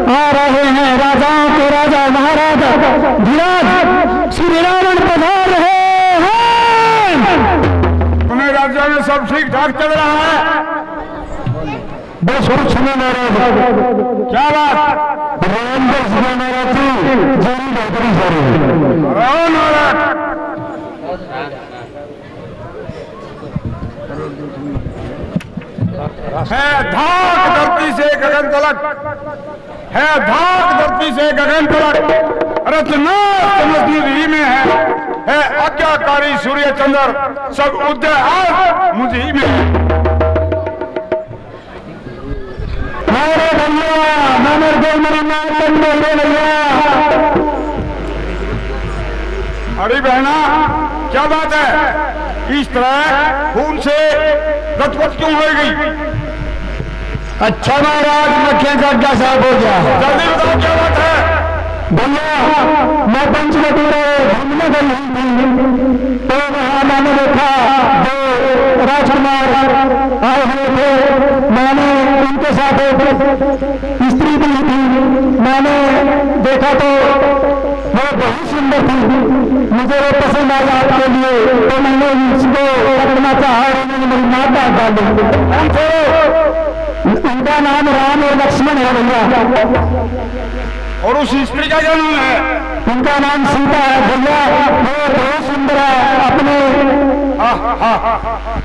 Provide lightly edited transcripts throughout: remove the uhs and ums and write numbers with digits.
आ रहे हैं राजाओं के राजा महाराजा धीराज श्री रावण पधार रहे हैं। तुम्हें राज्य में सब ठीक ठाक चल रहा है? बस कुछ नहीं महाराज। क्या बात? राम बस महाराज जरूर बेहतरी जरूर है धाक धरती से गगन तलक, है धाक धरती से गगन तलक, रत्नाथ समझी में है आज्ञाकारी सूर्य चंद्र सब उदय आज मुझी में। अरे भैया नमर दे भैया। अरे बहना क्या बात है? इस तरह खून से गटपट क्यों हो गई? अच्छा महाराज मक्खियां का क्या साहब हो गया? जल्दी बताओ क्या बात है? भैया मैं पंचवटी घूमने गई थी तो वहां मैंने देखा दो राजकुमार आए हुए थे। मैंने उनके साथ स्त्री भी थी। मैंने देखा तो वो बहुत सुंदर थी। मुझे वो पसंद आया आपके लिए तो मैंने उसको रखना चाहा और उन्होंने मेरी मां डाल डाली। उनका नाम राम और लक्ष्मण है भैया। और उस स्त्री का क्या नाम है? उनका नाम सीता है भैया। वो बहुत सुंदर है अपने।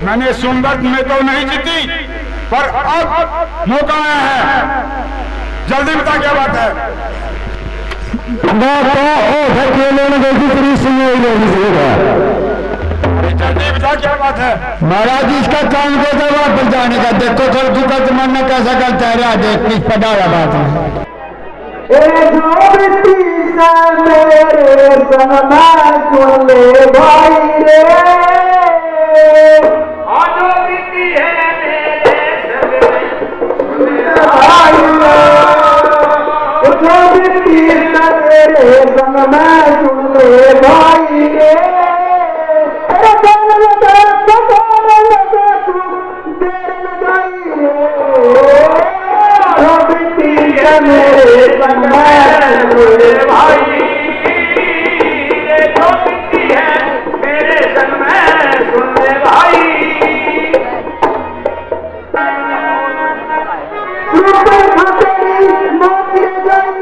मैंने सुंदर में तो नहीं जीती पर अब मौका आया है। जल्दी बता क्या बात है? जल्दी बता क्या बात है? महाराज इसका काम कैसा वापस जाने का? देखो थोड़ा का जमाना कैसा करता है। देख किस पढ़ा बात है। संग मैं सुन ले भाई रे आज बीती है मेरे संग में भाई रे जो बीती तेरे संग मैं सुन ले भाई रे अरे जान लगा तू देर लगाई रे जो बीती है मेरे संग मैं सुन ले भाई जो बीती है मेरे संग में सुन ले भाई सुपर खातेरी मोती जाई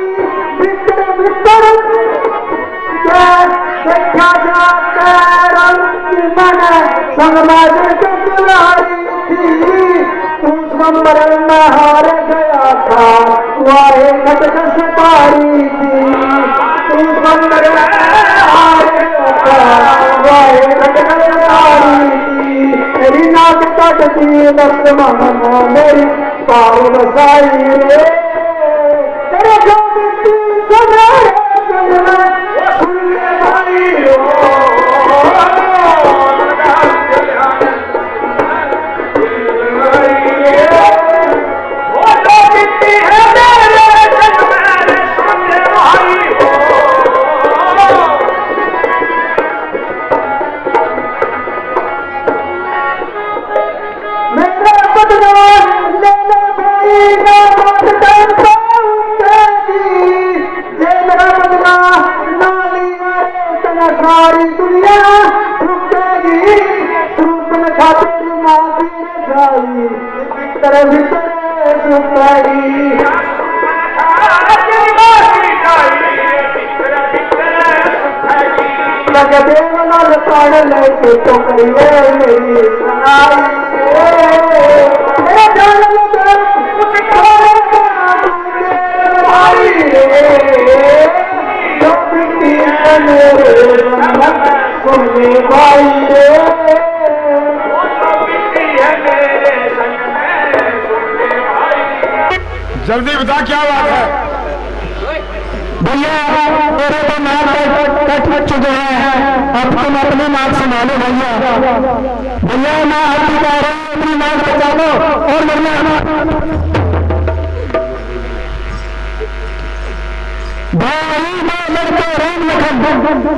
भीतर भीतर देखा जाता रंग मन समाज के दुलारी थी तू स्वंबर में हार गया था वाहे खटक से पारी थी तू स्वंबर में हार गया था वाहे खटक से पारी थी तेरी नाक कटती वर्तमान मेरी पार बसाई रे तेरे जो बिस्ती सजारे सजना सुन ले भाई रो वो जो बीती है मेरे संग में सुन ले भाई मेरे बदला ले ले भाई ना मत डरता उनकी जे मेरा बदला ना लिया रे तेरा सारी दुनिया रुकेगी रूप न खाते माफी न जाई भीतर भीतर सुखाई लग देवना लताड़ लेके तो करिए मेरी सुनाई ए जान लगा कुछ भाई रे जो बिटी है मेरे संग सुने भाई रे जल्दी बता क्या बात है। भैया मेरे तो नाम कट चुके हैं अब तुम अपनी नाक संभालो भैया भैया मैं हाथी कह रहा हूँ अपनी नाक बचा लो और वरना भाई मैं लड़का राम लखन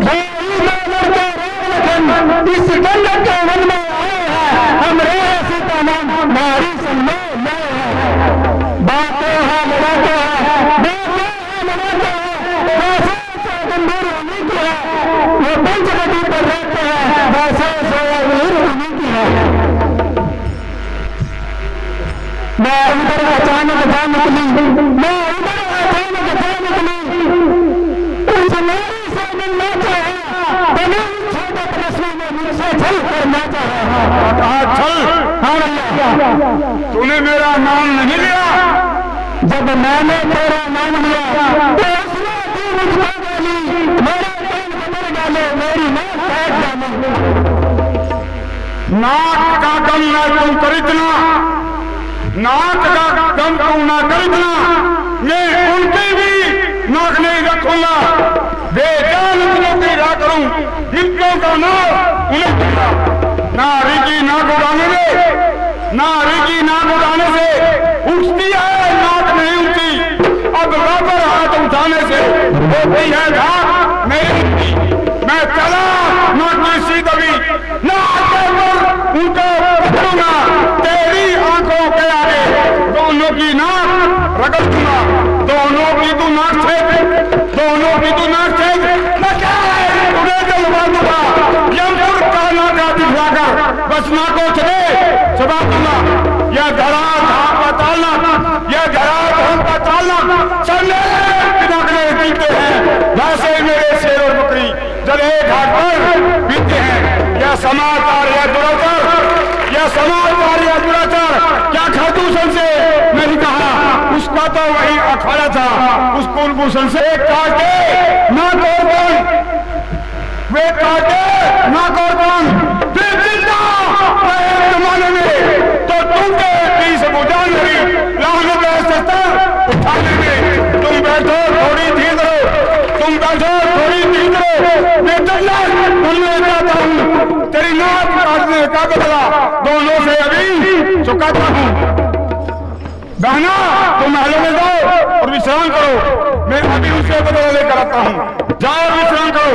भाई मैं लड़का राम लखन इस जंग के वन में आए हैं हमरे सीता नाम नारी सम्मान बातें हैं लड़ाते हैं वो पंचवटी पर रहते हैं वैसे सोयावीर उन्हीं की है मैं उधर अचानक जा निकली उस नारी से मिलना चाहा बने छोटे प्रश्नों में मुझसे छल करना चाहा कहा चल हाँ भैया तूने मेरा नाम नहीं लिया जब मैंने तेरा नाम लिया तो उसने तू मुझको गाली मेरे कान कमर डाले मेरी नाक काट डाले नाक का गम न तुम करितना नाक का गम तुम ना करितना मैं उनकी भी नाक नहीं रखूंगा बेजान दिलों की राह करूं जिनकों का नाम उन्हें दूंगा नारी की नाक उड़ाने में नारी की नाक उड़ाने से उठती है नाक नहीं उठती अब बराबर हाथ उठाने से होती है नाक नहीं उठती मैं चला नाक की सीध अभी नाक के ऊपर उनको रखूंगा तेरी आंखों के आगे दोनों की नाक रगड़ दूंगा दोनों की तू नाक छेद दोनों की तू नाक छेद मैं क्या उन्हें जलवा दूंगा यमपुर का नाका दिखलाकर बस नाकों चले चबा दूंगा यह धरा धाम का तालना यह धरा धाम का तालना चलने बिना जीते हैं वैसे मेरे शेर और बकरी जले घाट पर बीते हैं यह समाचार यह दुराचार यह समाचार यह दुराचार क्या खरदूषण से नहीं कहा उसका तो वही अखाड़ा था उस कुलभूषण से काटे ना कौन वे काटे ना कौन फिर जिंदा जमाने में तो तुमने बीस बुझान नहीं लाने में सस्ता उठाने में तुम बैठो थोड़ी धीर तुम बैठो थोड़ी धीर मैं बोलना चाहता हूँ, तेरी नाक काटने का बदला दोनों से अभी चुकाता हूँ। बहना तुम महलों में जाओ और विश्राम करो, मैं अभी उसे बदला लेकर आता हूँ। जाओ और विश्राम करो,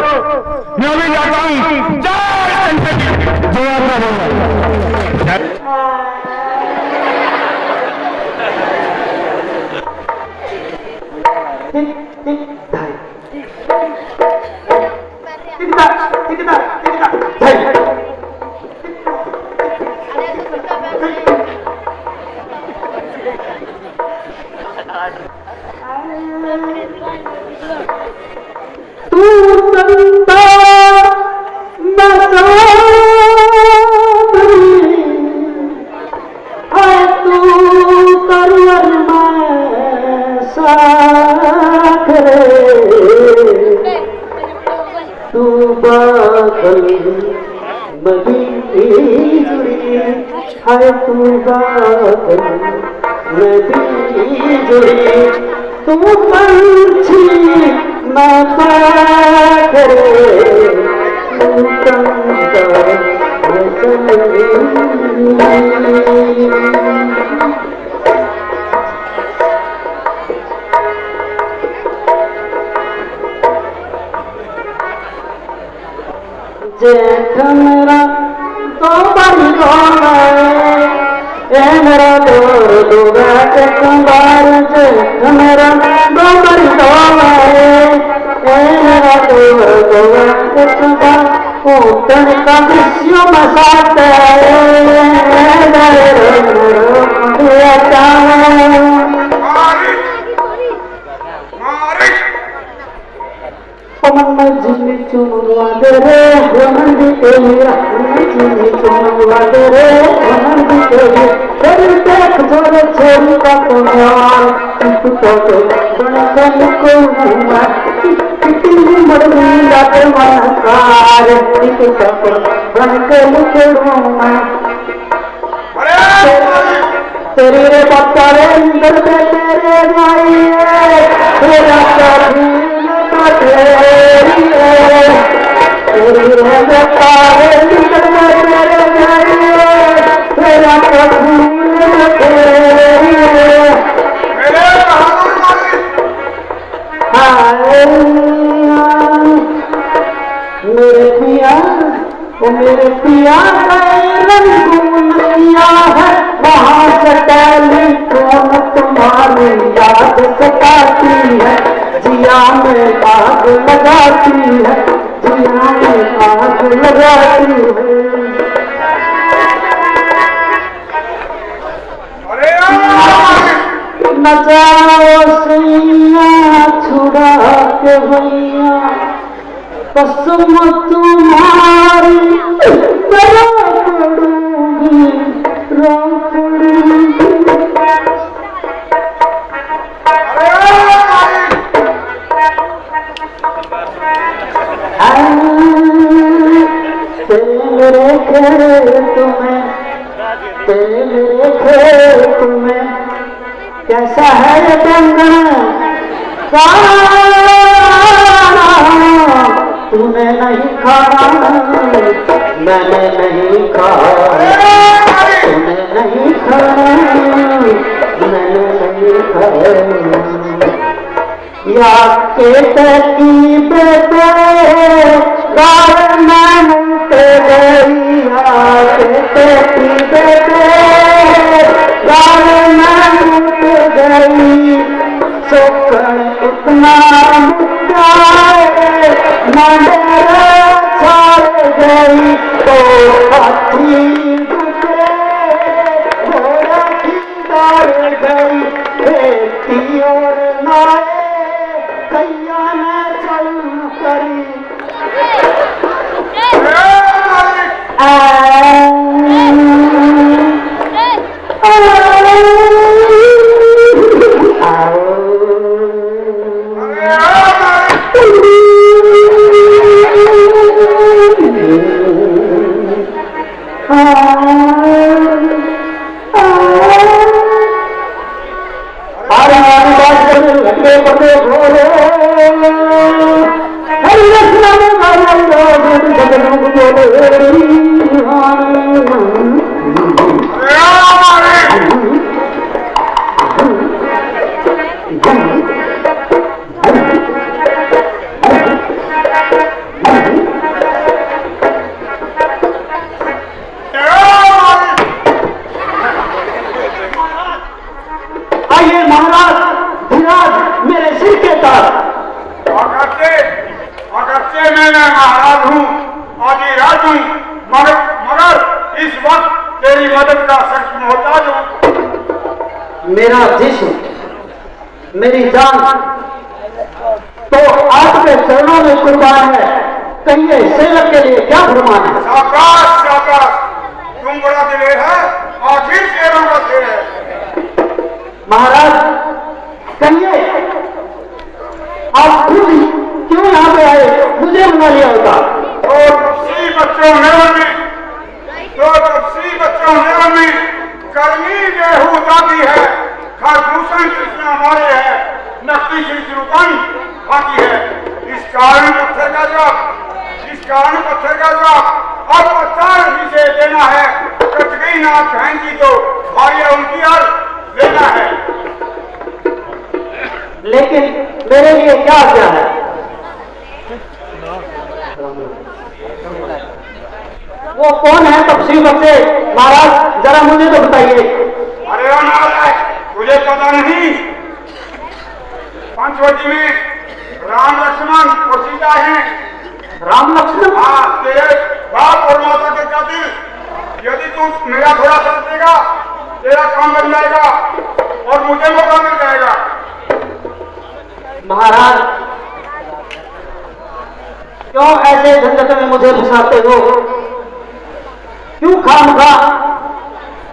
मैं अभी जाता हूँ। हाय तू बादल नदी जुड़ी, तू पंछी मैं पागल, तू कंता जेठ मेरा तो बड़ी मेरा दूर दूरा एक बार जेठ मेरा दो बड़ी मेरा दूर दूरा एक बार उठन का दृश्य मसाता जिन्हें चुनवा दे रे वनंद के मेरा जिन्हें चुनवा दे रे वनंद के फिर देख जोरे छोरी का तुम्हार तू तो बनकर को हुआ कितनी बड़ी लात मनकार तू तो बनकर को हुआ तेरे रे पत्ता रे इंदर पे तेरे भाई तेरा कभी मेरे पिया रंगूनिया है वहाँ से टेलीफोन तुम्हारी याद सताती है, जिया में आग लगाती है, जिया में आग लगाती है। न जाओ सैया छुड़ा के भैया कसम तुम्हारी रो पड़ूंगी रो पड़ूंगी। तेरे खेत में तेरे खेत में कैसा है डंगर तूने नहीं खाया मैंने नहीं खाया, तूने नहीं खाया मैंने नहीं खाया। या के की बेटे गाय मैंने ते गई, या के की बेटे गाय मैंने ते गई। सोकन इतना मंडेरा छाड़ गई तो हाथी घोड़ा की डाल गई खेती और नाए कैया ने चल करी का सख्त मोहताज हूँ। मेरा जिस्म, मेरी जान तो आपके चरणों में कुर्बान है। कहिए सेवक के लिए क्या फरमान है? शाबाश शाबाश, तुम बड़ा दिलेर है, आखिर शेरों का शेर है। महाराज कहिए आप खुद क्यों यहाँ पे आए? मुझे बुला लिया होता। तो तपसी बच्चों में करनी गेहूं दादी है, खरदूषण कृष्ण हमारे है, नकली श्री श्रुपन बाकी है। इस कारण पत्थर का जवाब अब पत्थर ही से देना है। कट गई ना बहन की तो भाइया उनकी हर लेना है। लेकिन मेरे लिए क्या है? वो कौन है तपसी बच्चे? महाराज जरा मुझे तो बताइए। अरे ओ नालायक, तुझे पता नहीं? पंचवटी में राम लक्ष्मण और सीता हैं। राम लक्ष्मण? हाँ, तेरे बाप और माता के कातिल। यदि तू मेरा थोड़ा साथ देगा, तेरा काम बन जाएगा और मुझे मौका मिल जाएगा। महाराज क्यों ऐसे झंझट में मुझे फंसाते हो? क्यों खामखा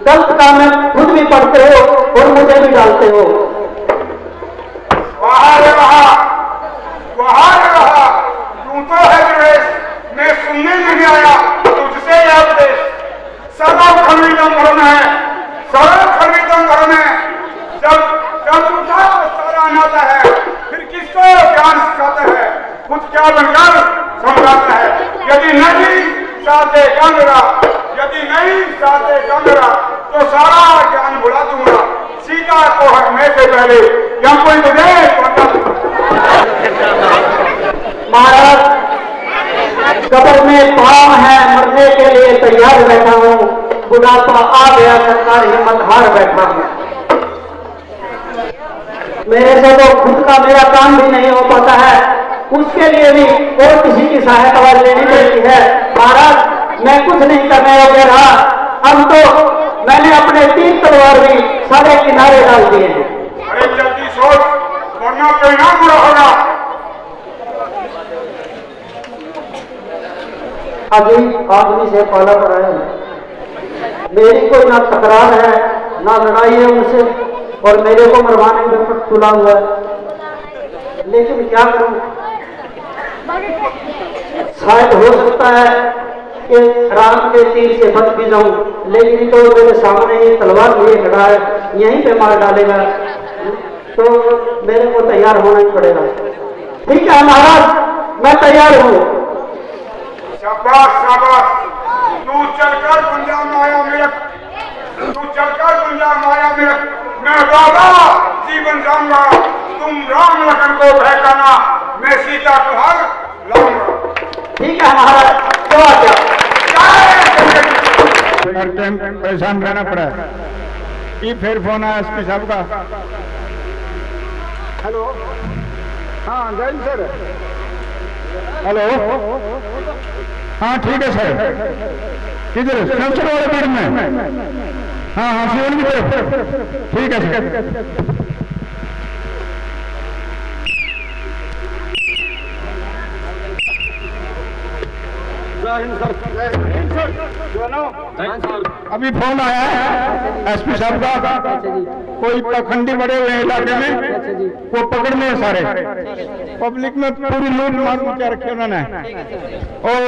गलत काम में खुद भी पढ़ते हो और मुझे भी डालते हो? वहां रे वहां, तू तो है नरेश, मैं सुनने नहीं आया तुझसे यह उपदेश। सरल खरीदम धर्म है, जब उठा सारा नाता है, फिर किसको ज्ञान सिखाता है, खुद क्या बनकर समझाता है। यदि नहीं साथे गंगरा तो सारा ज्ञान भुला दूंगा। सीता को हरने से पहले या कोई तुझे महाराज कब्र में पाँव है, मरने के लिए तैयार बैठा हूँ। बुढ़ापा आ गया, सरकार हिम्मत हार बैठा हूँ। मेरे से तो खुद का मेरा काम भी नहीं हो पाता है, उसके लिए भी और किसी की सहायता लेनी पड़ती है। महाराज मैं कुछ नहीं करने योग्य रहा। अब तो मैंने अपने 3 तलवार भी सारे किनारे डाल दिए हैं। अरे जल्दी सोच, वरना परिणाम बुरा होगा। अभी आदमी से पाला पड़ा है। मेरी कोई ना तकरार है ना लड़ाई है उनसे, और मेरे को मरवाने में तुला हुआ है। लेकिन क्या करूं? शायद हो सकता है कि राम के तीर से बच भी जाऊं, लेकिन तो मेरे सामने ये तलवार लिए खड़ा है, यहीं पे मार डालेगा, तो मेरे को तैयार होना ही पड़ेगा। ठीक है महाराज, मैं तैयार हूँ। शाबाश शाबाश, तू चलकर गुंजा माया में रख, मैं बाबा जीवन जाऊंगा। तुम राम लखन को बहकाना, मैं सीता को हर लाऊंगा। ठीक है महाराज, तो आ जाओ। हर टाइम परेशान रहना पड़ा है। ये फिर फोन आया एसपी साहब का। हेलो, हाँ जय सर। हेलो, हाँ ठीक है सर। किधर? सेंसर वाले पेड़ में। हाँ सिविल की तरफ। ठीक है सर। अभी फोन आया है एसपी साहब का, कोई पखंडी बड़े हुए इलाके में, वो पकड़ने हैं सारे। पब्लिक में पूरी लूट मार मचा रखी उन्होंने, और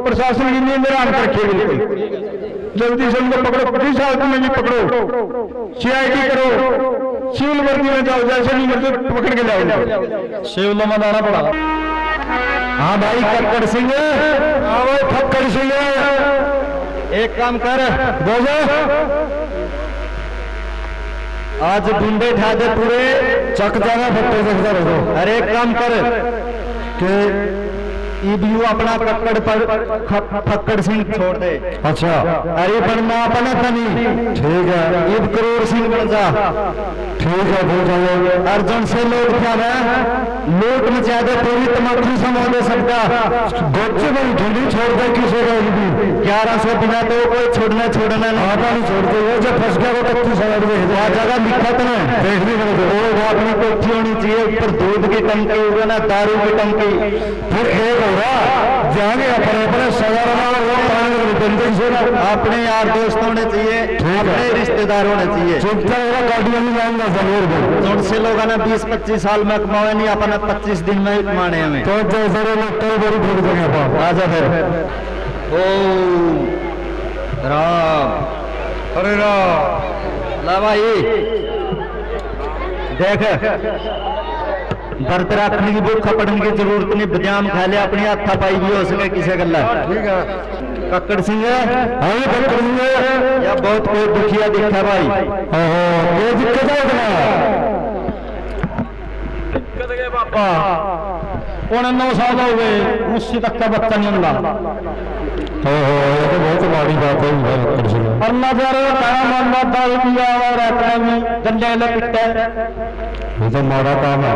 प्रशासन की नींद आराम कर रखी है बिल्कुल। जल्दी से उनको पकड़ो, जिस हालत में भी पकड़ो, CID करो, सिविल वर्दी में जाओ, जैसे नहीं मतलब पकड़ के जाओ। सिविल में जाना पड़ा। हाँ भाई खक्कर सिंह, आओ खक्कर सिंह, एक काम कर बोलो, आज गुंडे ठा दे पूरे, चक जाना फट्टे सकता रहो। अरे एक काम कर कि ईबीयू अपना कक्कड़ पर फक्कड़ सिंह छोड़ दे। अच्छा अरे बनना अपना तनी ठीक है ईब करोड़ सिंह बन जा। ठीक है हो जाएगा। अर्जुन से लोग क्या है लोट मचा दे पूरी तमाकू समो दे सकता बच्चे बड़ी ठंडी छोड़ दे किसी का भी 1100 बिना तो कोई छोड़ना नहीं आटा नहीं छोड़ते वो जब फंस गया वो 31 साल में वहाँ जगह लिखा तो ना देखने को वो अपनी कोठी होनी चाहिए ऊपर दूध की टंकी होगा ना दारू की टंकी फिर एक होगा जाएंगे अपने साधारण अपने यार दोस्त होने चाहिए अपने रिश्तेदार होने चाहिए चुपता होगा गाड़ियां नहीं जाएंगे जरूर जोन से लोग ना 20-25 साल में कमाए नहीं अपना 25 दिन में ही कमाने हमें तो जैसे लोग कई बड़ी भूल देंगे आप आजा फिर ओम राम हरे राम। ला भाई देख व्रत रखने की भूख पड़ने की जरूरत नहीं बदाम खा ले अपनी हाथा पाई भी हो सके किसी गल्ला ठीक है कक्कड़ सिंह हाँ कक्कड़ सिंह या बहुत कोई दुखिया दिखा भाई ये दिक्कत है पापा 9 साल हो गए मुझसे तक का बच्चा नहीं मिला। ये तो बहुत बड़ी बात है और नजर काम दारू पिया और रहता में गंजे पिटता ये तो माड़ा काम है।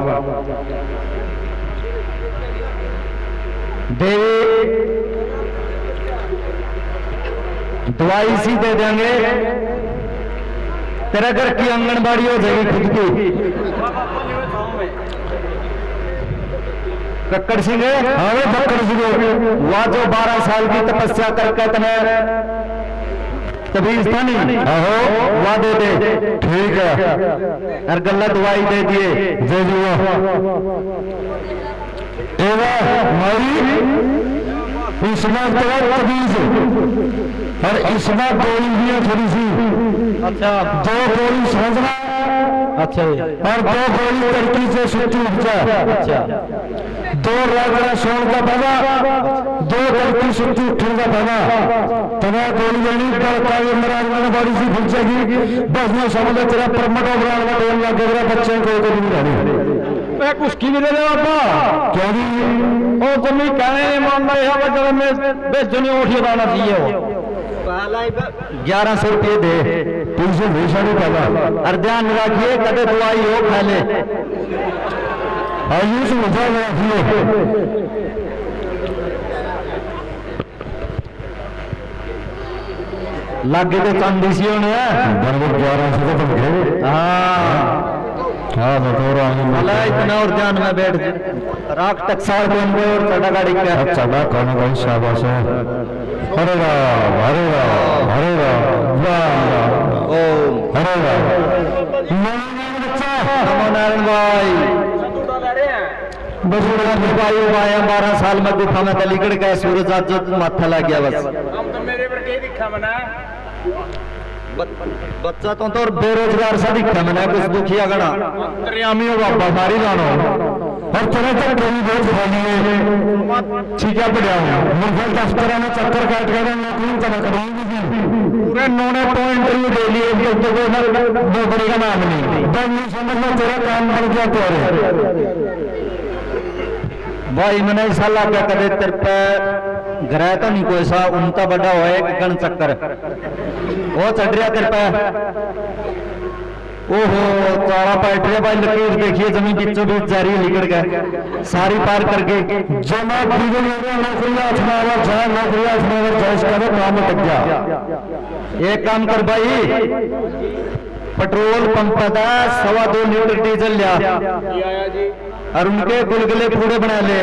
देवी दवाई सी दे देंगे तेरा घर की आंगनबाड़ी हो जाएगी खुद की। कक्कड़ सिंह हाँ कक्कड़ सिंह वह जो 12 साल की तपस्या करके तुम्हें कभी स्थानी आहो वादे दे ठीक है और गल्ला दवाई दे दिए दे दिया इसमें तवीज और इसमें गोली भी है थोड़ी सी। अच्छा 2 गोली समझना अच्छा और 2 गोली लड़की से सुट्टी उपजा। अच्छा 2 राजा सोन का पगा 2 लड़की सुट्टी उठने का पगा तब गोली जानी मरा बड़ी सी खुल जाएगी बस में समझ तेरा परमट और बच्चे को नहीं जानी मैं कुछ की भी ले बाबा क्या वो तुम कहने नहीं मान रहे हैं जब मैं बेचनी उठी जाना चाहिए वो 1100 रुपये दे तुमसे भूषा नहीं पता और ध्यान रखिए कदे दवाई हो खा ले आयुष मुझा रखिए लागे तो चांदी सी होने बरबर 1100 तो बन हाँ भला इतना और ध्यान में बैठ राख टक्सार बन गए और चढ़ा गाड़ी क्या चढ़ा कौन भाई शाबाश है। हरे राम हरे राम हरे राम ओम हरे राम नमो नारायण भाई भाई 12 साल में गुफा में दलीगढ़ का सूरज आज माथा लग गया बस मेरे पर के दिखा मना बच्चा तो और बेरोजगार सा दिखता मैंने कुछ दुखिया गणा अंतर्यामी हो बाबा सारी जानो और तरह तक कोई बहुत खाली है ठीक है बढ़िया मुर्गल दफ्तर में चक्कर काट कर नौकरी तरह करूंगी पूरे 9 पॉइंट इंटरव्यू दे लिए तो नौकरी का नाम नहीं बस समझ लो तेरा काम बन गया तो भाई मैंने ऐसा लगा कदे तेरे पे ग्रह तो नहीं कोई सा उनका बड़ा हुआ है गण चक्कर वो चढ़ रहा तेरे पे ओहो चारा पैट रहा भाई लकीर देखिए जमीन बीचों बीच जा रही है निकल गए सारी पार करके जमा काम लग गया। एक काम कर भाई पेट्रोल पंप था 2.25 लीटर डीजल लिया और उनके गुलगुले पूरे बना ले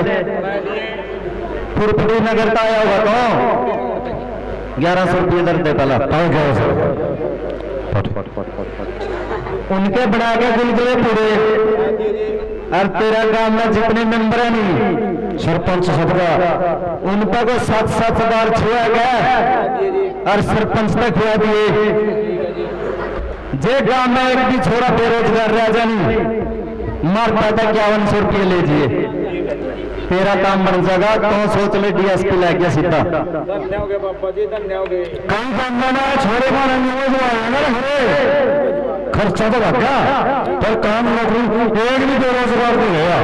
फुरफुरी नगर का आया हुआ तो 1100 रुपये दर दे पहला उनके बना के गुलगुले पूरे और तेरा गांव में जितने मेंबर है नहीं सरपंच सबका उन पर को 7-7 बार छुआ गया और सरपंच तक हुआ दिए जे गांव में एक भी छोरा बेरोजगार रह जानी मारता था 5100 रुपये ले जिए तेरा काम बन जाएगा तो सोच ले डीएसपी लग गया सीधा धन्यवाद बाबा जी धन्यवाद कहीं छोरे मारेंगे खर्चा तो लगा पर काम नौकरी एक भी बेरोजगार नहीं है।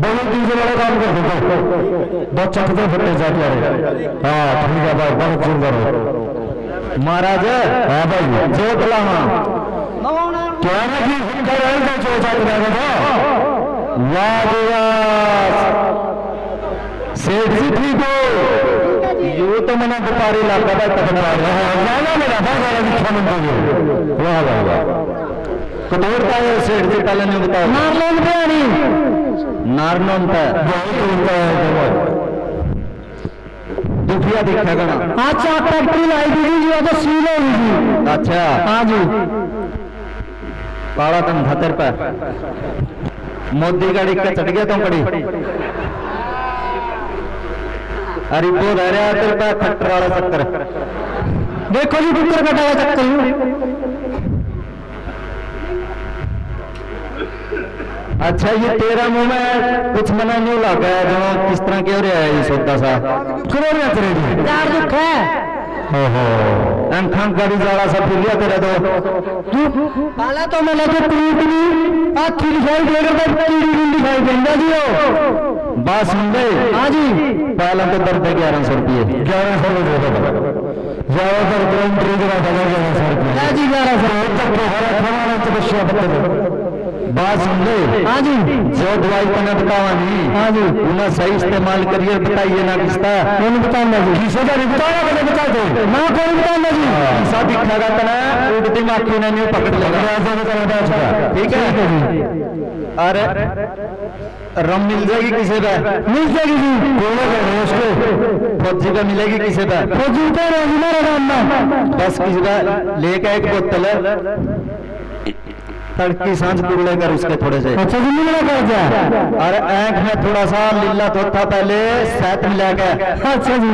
बहुत चीजें वाला काम कर दो बहुत चकते फटे जाते रहे। हाँ ठीक है भाई बहुत सुंदर हो महाराज। हाँ भाई जो बोला हाँ क्या ना कि जो जाते सेठ जी ठीक हो यू तो मैंने व्यापारी इलाका का मेरा मुख्यमंत्री वाह वाह वाह कटोर का है सेठ जी पहले नहीं बताओ। नारलोन पे नारनोन पे दुखिया दिखा गना। अच्छा फैक्ट्री लाई दी जी तो सील होगी। अच्छा हाँ जी काला तम धतर पे मोदी गाड़ी का चढ़ गया तुम कड़ी अरे वो रह रहा तेरे पे खट्टर वाला चक्कर। देखो जी कुकर कटा हुआ चक्कर। अच्छा ये तेरा मुंह में कुछ मना नहीं लगा है जो किस तरह के हो रहा है ये सौदा सा यार दुख है खान गाड़ी जाड़ा सा फिर लिया तेरा पहले तो मैं लगे पूरी अच्छी दिखाई देकर दिखाई देंगे जी हो बात सुन ले। हाँ जी पहला तो दर्द है 1100 रुपये। 1100 ज्यादातर 1100 रुपये जी 1100 बात सुन ले। हाँ जी जो दवाई तने बतावा नहीं हाँ जी उन्हें सही इस्तेमाल करिए बताइए ना किसका कौन बताना जी किसी का बताया मैंने बता दो ना कौन बताना जी ऐसा दिखेगा तना उड़ती माखी ने नहीं पकड़ लेगा। ठीक है अरे रम मिल जाएगी किसी पे मिल जाएगी जी उसको फौजी पे मिलेगी किसी पे फौजी पे मेरे नाम में बस किसी पे लेके एक बोतल तड़की सांझ को लेकर उसके थोड़े से। अच्छा जी मिलना कर दिया। अरे आंख में थोड़ा सा लीला तो था पहले साथ मिला के। अच्छा जी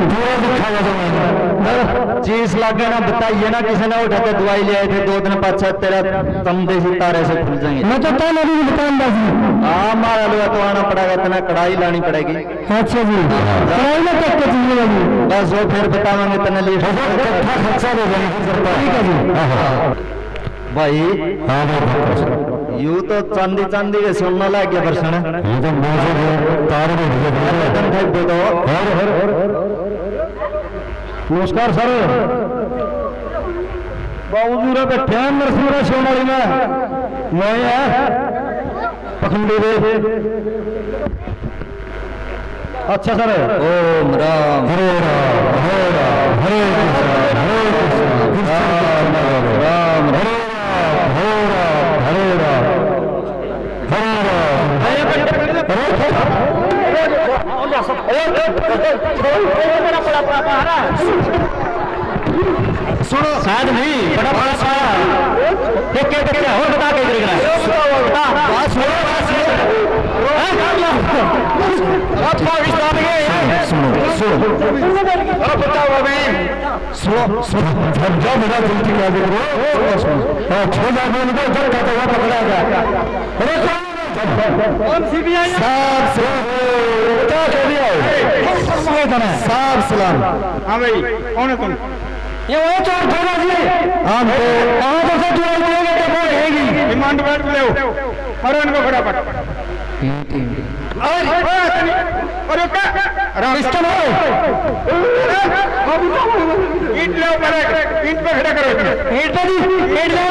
चीज लागे ना बताइए ना किसी ने उठा के दवाई ले आए थे 2 दिन पश्चात तेरा तमदे सितारे से खुल जाएंगे। मैं तो तन अभी बताऊंगा जी। हाँ मारा लोग तो आना पड़ेगा इतना कढ़ाई लानी पड़ेगी। अच्छा जी कढ़ाई में कब तक जी बस वो फिर बतावांगे तना लिए खर्चा हो जाएगा। ठीक है जी भाई। हाँ भाई यू तो चांदी चांदी के सोना लग गया बरसण ये तो तार नमस्कार सर बाबू जी बैठे हैं नरसिंह सोनाली में मैं है पखंडी अच्छा सर ओम राम हरे राम हरे राम हरे राम हरे सुनो शायद नहीं बड़ा बड़ा सारा और बता के मेरा गलती साहब सलाम। हाँ भाई कौन है तुम? ये वो चोर थोड़ा जी हम तो कहाँ तो से दवाई देंगे तो वो देगी डिमांड बैठ ले और इनको फटाफट अरे क्या इसका नाम ईंट ले ऊपर ईंट पे खड़ा करो ईंट पे जी ईंट ले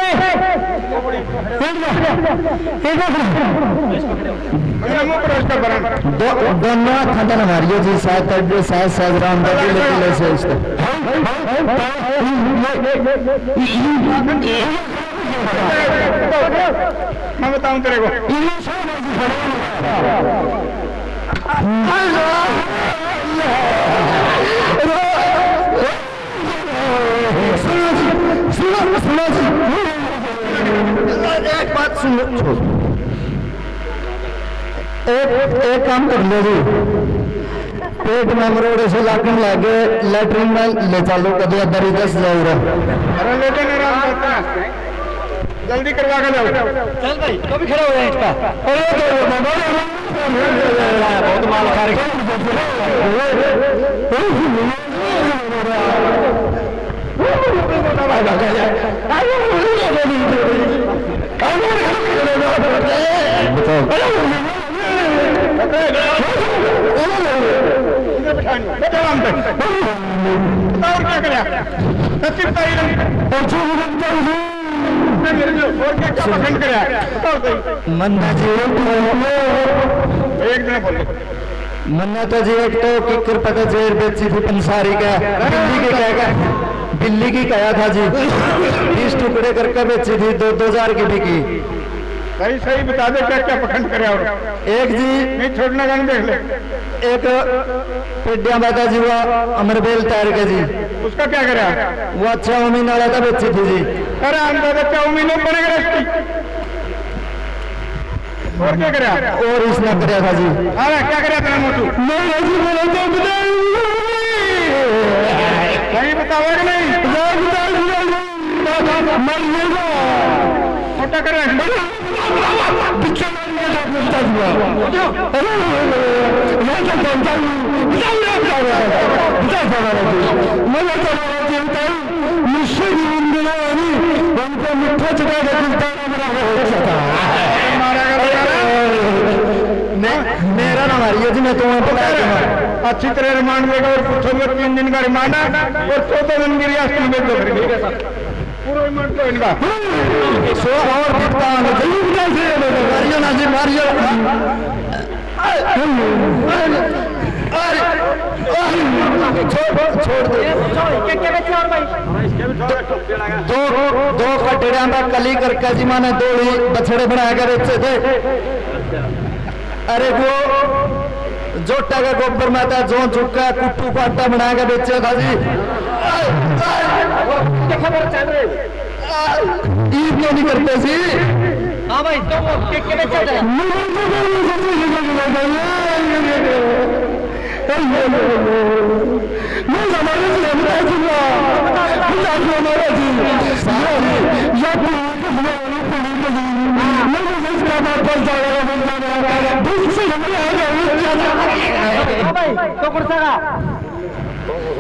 मुंह पर उसका बरन दोनों खंडन हमारी जी शायद राम दादी से मैं बताऊं तेरे को एक बात सुन एक काम कर लो जी पेट में मरोड़े से लाखन लागे लैटरिन में ले चलो कभी अदर 10 जाओ अरे लेकिन आराम करता है जल्दी करवा के जाओ चल भाई कभी खड़ा हो जाए इसका बहुत माल खा रहे क्या कराया पसंद कराया मन्ना जी एक दिन बोलो मन्ना तो जी एक तो किकर पता जेर बेची थी पंसारी का बिल्ली की कहेगा बिल्ली की कहा था जी 20 टुकड़े करके बेची थी 2,000 की बिकी सही सही बता दे क्या क्या पसंद कराया और एक जी नहीं छोड़ना गाने देख ले एक पेडिया बैठा जी वो अमरबेल तैर के जी उसका क्या कराया वो अच्छा उम्मीद वाला था बेची थी जी अरे अंदर बच्चा उम्मीदों पड़ेगा इसकी और क्या कराया और इसने कराया था जी अरे क्या कराया तेरा मोटू सही बताओ कि नहीं मोटा कर मिठा चुका मेरा ना मारिए जी मैं तुम्हें पता है अच्छी तरह रिमांड देगा और पूछोगे 3 दिन का रिमांड है और 14 दिन की रियासत में भेज दो पूरा रिमांड तो इनका सो और दिखता है मारियो ना जी मारियो छोड़ दो दो कटड़िया में कली करके जी मैंने दो ही बछड़े बना कर बेचे थे अरे वो जोटा का गोबर माता जो चुका कुट्टू को आटा बना के बेचे था जी ईद क्यों नहीं करते जी हाँ भाई तो वो के बेचा था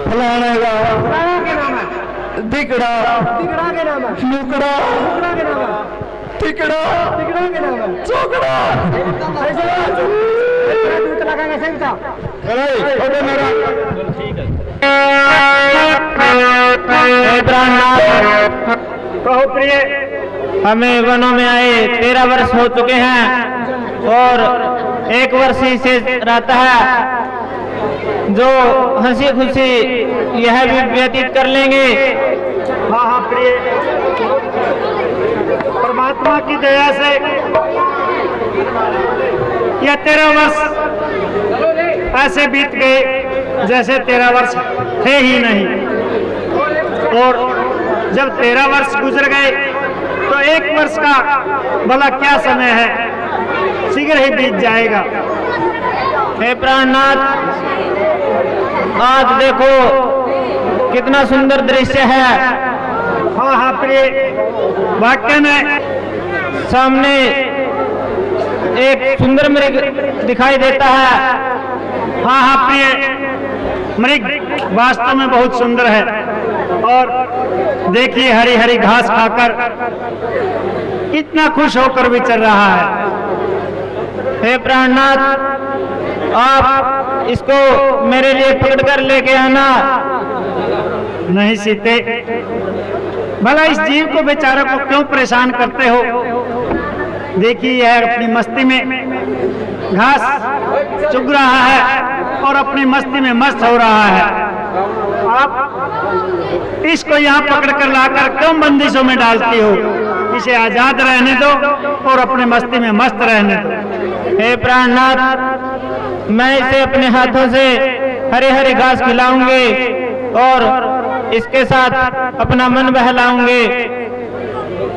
फलाने का दिकड़ा तिगड़ा के नाम है नुकड़ा तिगड़ा के नाम है तिकड़ा तिगड़ा के नाम है चोकड़ा दूध लगाएंगे सही था कहो प्रिय हमें वनों में आए 13 वर्ष हो चुके हैं और 1 वर्ष ही से रहता है जो हंसी खुशी यह भी व्यतीत कर लेंगे। हाँ हाँ प्रिय परमात्मा की दया से यह 13 वर्ष ऐसे बीत गए जैसे 13 वर्ष थे ही नहीं और जब 13 वर्ष गुजर गए तो 1 वर्ष का भला क्या समय है शीघ्र ही बीत जाएगा। हे प्राणनाथ आज देखो कितना सुंदर दृश्य है। हाँ हाँ प्रिय वाक्य में सामने एक सुंदर मृग दिखाई देता है। हाँ हाँ प्रिय मृग वास्तव में बहुत सुंदर है और देखिए हरी हरी घास खाकर कितना खुश होकर विचर रहा है। हे प्राणनाथ आप इसको मेरे लिए पकड़ कर लेके आना। नहीं सीते भला इस जीव को बेचारे को क्यों परेशान करते हो। देखिए यह अपनी मस्ती में घास चुग रहा है और अपनी मस्ती में मस्त हो रहा है। आप इसको यहाँ पकड़ कर लाकर क्यों बंदिशों में डालती हो। इसे आजाद रहने दो और अपने मस्ती में मस्त रहने दो। हे प्राणनाथ मैं इसे अपने हाथों से हरे हरे घास खिलाऊंगे और इसके साथ अपना मन बहलाऊंगे।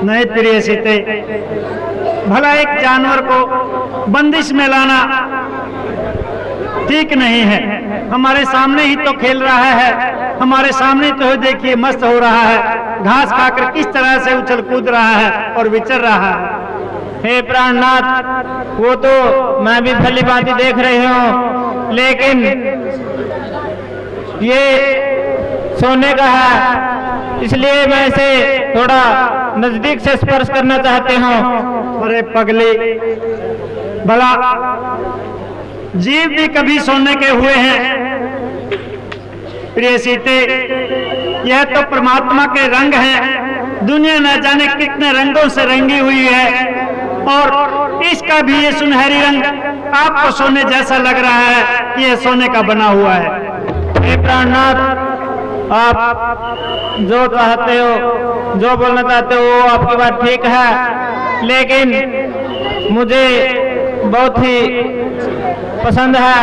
नहीं प्रिय सीते भला एक जानवर को बंदिश में लाना ठीक नहीं है। हमारे सामने ही तो खेल रहा है, हमारे सामने तो देखिए मस्त हो रहा है, घास खाकर किस तरह से उछल कूद रहा है और विचर रहा है। हे प्राणनाथ वो तो मैं भी भली भांति देख रही हूँ लेकिन ये सोने का है, इसलिए मैं इसे थोड़ा नजदीक से स्पर्श करना चाहती हूँ। अरे पगली, भला जीव भी कभी सोने के हुए हैं? प्रिय सीते, यह तो परमात्मा के रंग हैं। दुनिया न जाने कितने रंगों से रंगी हुई है, और इसका भी ये सुनहरी रंग आपको सोने जैसा लग रहा है कि यह सोने का बना हुआ है। हे प्राणनाथ, आप जो चाहते हो, जो बोलना चाहते हो, वो आपकी बात ठीक है, लेकिन मुझे बहुत ही पसंद है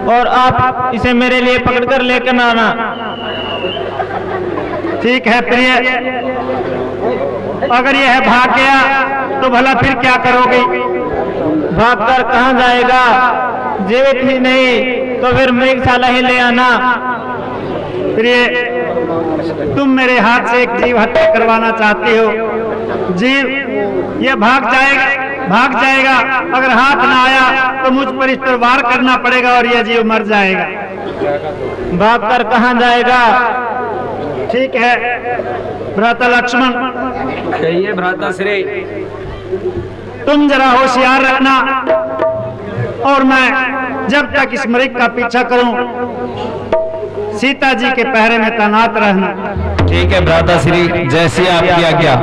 और आप इसे मेरे लिए पकड़कर लेकर आना। ठीक है प्रिय, अगर यह भाग गया तो भला फिर क्या करोगे? भागकर कहाँ जाएगा? जीवित ही नहीं तो फिर मृगशाला ही ले आना। प्रिय, तुम मेरे हाथ से एक जीव हत्या करवाना चाहती हो। जीव यह भाग जाएगा। अगर हाथ ना आया तो मुझ पर इस पर वार करना पड़ेगा और यह जीव मर जाएगा। भागकर कहाँ जाएगा? ठीक है भ्राता लक्ष्मण, कहिए भ्राता श्री। तुम जरा होशियार रखना, और मैं जब तक इस मृग का पीछा करूं, सीता जी के पहरे में तैनात रहना। ठीक है भ्राता श्री, जैसी आपकी आज्ञा।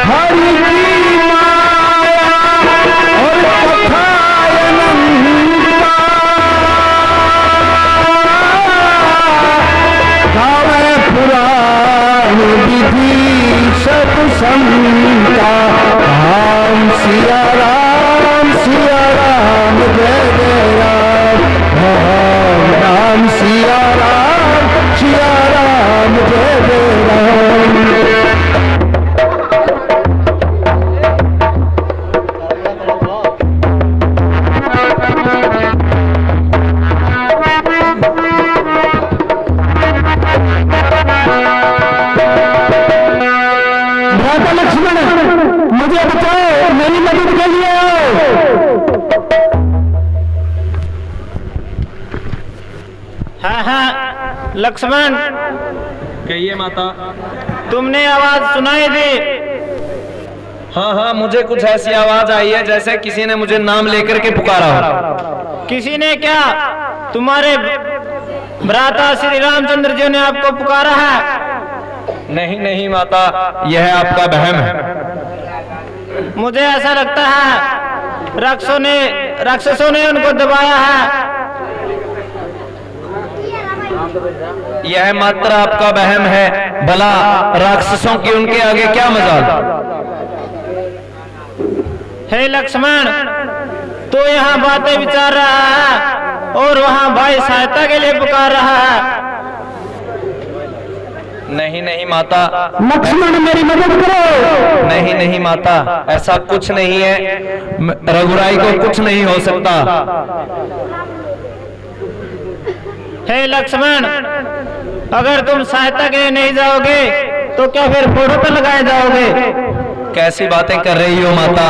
हरि की माया और गावे पुराण विधि सत्संगा। राम सिया राम जय जय राम। राम सिया राम जय जय राम। भ्राता लक्ष्मण, मुझे बताओ, मेरी मदद के लिए आओ। हाँ लक्ष्मण, कहिए माता। तुमने आवाज सुनाई दी? हाँ, मुझे कुछ ऐसी आवाज आई है जैसे किसी ने मुझे नाम लेकर के पुकारा हो। किसी ने क्या? तुम्हारे भ्राता श्री रामचंद्र जी ने आपको पुकारा है? नहीं माता, यह आपका वहम है। मुझे ऐसा लगता है राक्षसों ने उनको दबाया है। यह मात्र आपका वहम है। भला राक्षसों की उनके आगे क्या मजाल? हे लक्ष्मण, तो यहाँ बातें विचार रहा है और वहाँ भाई सहायता के लिए पुकार रहा है। नहीं माता। लक्ष्मण मेरी मदद करो। नहीं माता, ऐसा कुछ नहीं है। रघुराई को कुछ नहीं हो सकता। हे लक्ष्मण, अगर तुम सहायता के लिए नहीं जाओगे तो क्या फिर फोटो पर लगाए जाओगे? कैसी बातें कर रही हो माता?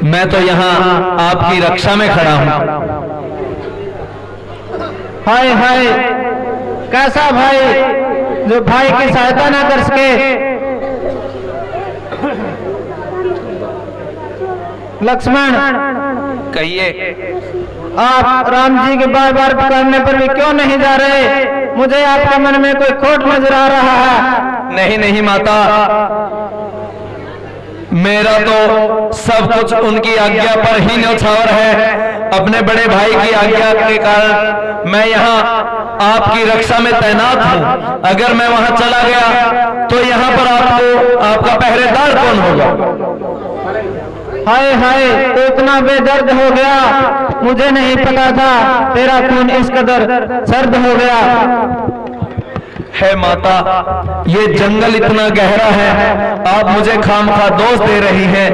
मैं तो यहाँ आपकी रक्षा में खड़ा हूँ। हाय कैसा भाई जो भाई की सहायता ना कर सके। लक्ष्मण, कहिए। आप राम जी के बार बार पुकारने पर भी क्यों नहीं जा रहे? मुझे आपके मन में कोई खोट नजर आ रहा है। नहीं माता, मेरा तो सब कुछ उनकी आज्ञा पर ही न्यौछावर है। अपने बड़े भाई की आज्ञा के कारण मैं यहाँ आपकी रक्षा में तैनात हूँ। अगर मैं वहाँ चला गया तो यहाँ पर आपका पहरेदार कौन होगा? हाय तो इतना बेदर्द हो गया, मुझे नहीं पता था तेरा खून इस कदर सर्द हो गया। है माता, ये जंगल इतना गहरा है, आप मुझे खामखा दोष दे रही हैं